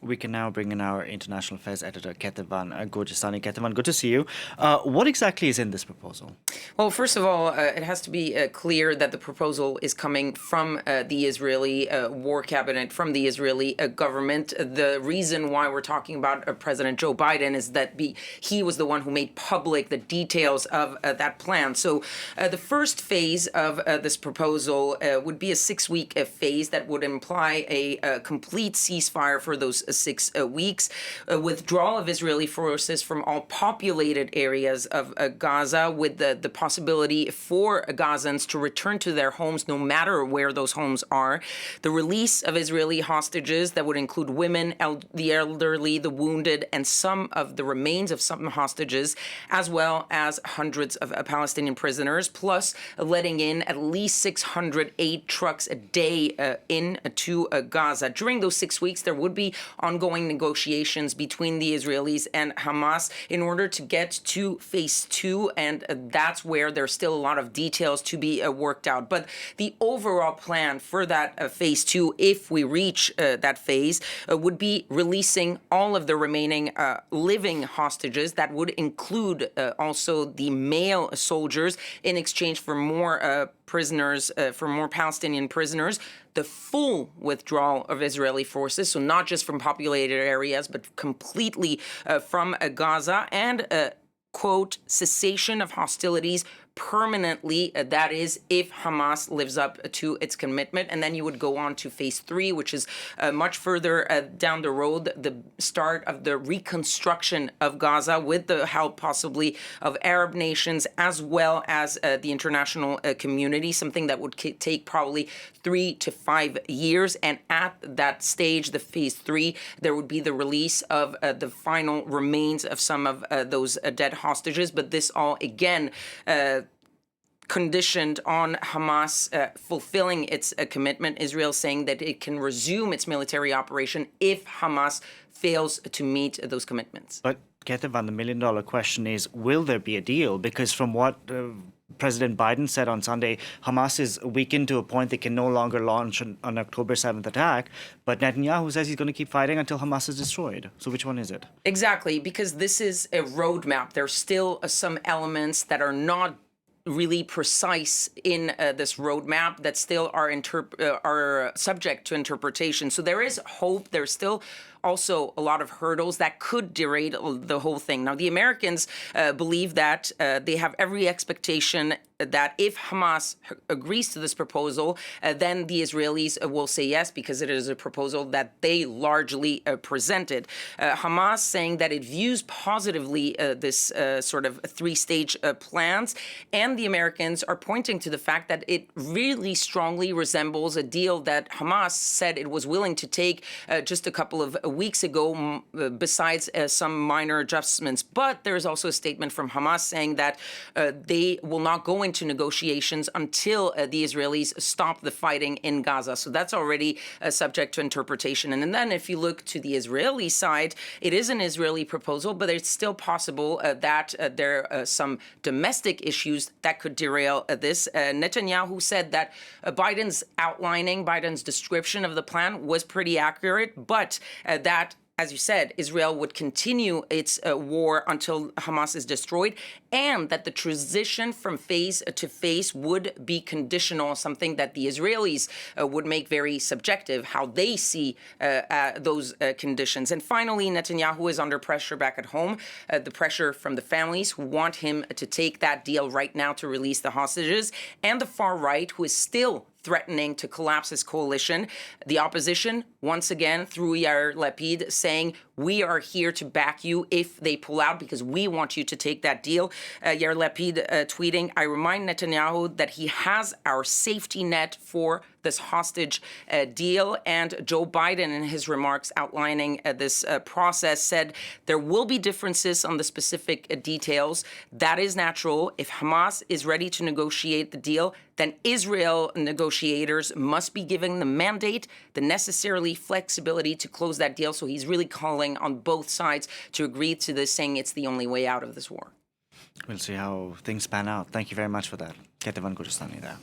We can now bring in our international affairs editor, Kethevane Gorjestani. Kethevane, good to see you. What exactly is in this proposal? Well, first of all, it has to be clear that the proposal is coming from the Israeli war cabinet, from the Israeli government. The reason why we're talking about President Joe Biden is that he was the one who made public the details of that plan. So the first phase of this proposal would be a 6-week phase that would imply a complete ceasefire for those 6 weeks, withdrawal of Israeli forces from all populated areas of Gaza, with the possibility for Gazans to return to their homes no matter where those homes are, the release of Israeli hostages that would include women, the elderly, the wounded, and some of the remains of some hostages, as well as hundreds of Palestinian prisoners, plus letting in at least 608 trucks a day into Gaza. During those 6 weeks, there would be ongoing negotiations between the Israelis and Hamas in order to get to phase 2, and that's where there's still a lot of details to be worked out. But the overall plan for that phase 2, if we reach that phase, would be releasing all of the remaining living hostages. That would include also the male soldiers in exchange for more prisoners, for more Palestinian prisoners, the full withdrawal of Israeli forces, so not just from populated areas, but completely from Gaza, and quote, cessation of hostilities permanently, that is, if Hamas lives up to its commitment. And then you would go on to phase 3, which is much further down the road, the start of the reconstruction of Gaza with the help possibly of Arab nations as well as the international community, something that would take probably 3 to 5 years. And at that stage, the phase 3, there would be the release of the final remains of some of those dead hostages. But this all, again, conditioned on Hamas fulfilling its commitment, Israel saying that it can resume its military operation if Hamas fails to meet those commitments. But Kethevane, the million-dollar question is, will there be a deal? Because from what President Biden said on Sunday, Hamas is weakened to a point they can no longer launch an October 7th attack. But Netanyahu says he's going to keep fighting until Hamas is destroyed. So which one is it? Exactly, because this is a roadmap. There's still some elements that are not really precise in this roadmap that still are subject to interpretation. So there is hope. There's still also a lot of hurdles that could derail the whole thing. Now, the Americans believe that they have every expectation that if Hamas agrees to this proposal, then the Israelis will say yes, because it is a proposal that they largely presented. Hamas saying that it views positively this sort of 3-stage plans, and the Americans are pointing to the fact that it really strongly resembles a deal that Hamas said it was willing to take just a couple of weeks ago, besides some minor adjustments. But there is also a statement from Hamas saying that they will not go into negotiations until the Israelis stop the fighting in Gaza. So that's already subject to interpretation. And then if you look to the Israeli side, it is an Israeli proposal, but it's still possible that there are some domestic issues that could derail this. Netanyahu said that Biden's description of the plan was pretty accurate, but that, as you said, Israel would continue its war until Hamas is destroyed, and that the transition from phase to phase would be conditional, something that the Israelis would make very subjective, how they see those conditions. And finally, Netanyahu is under pressure back at home, the pressure from the families who want him to take that deal right now to release the hostages, and the far right, who is still threatening to collapse his coalition. The opposition, once again, through Yair Lapid, saying, we are here to back you if they pull out, because we want you to take that deal. Yair Lapid tweeting, I remind Netanyahu that he has our safety net for this hostage deal. And Joe Biden, in his remarks outlining this process, said there will be differences on the specific details. That is natural. If Hamas is ready to negotiate the deal, then Israel negotiators must be given the mandate, the necessarily flexibility to close that deal. So he's really calling on both sides to agree to this, saying it's the only way out of this war. We'll see how things pan out. Thank you very much for that. Kethevane Gorjestani there.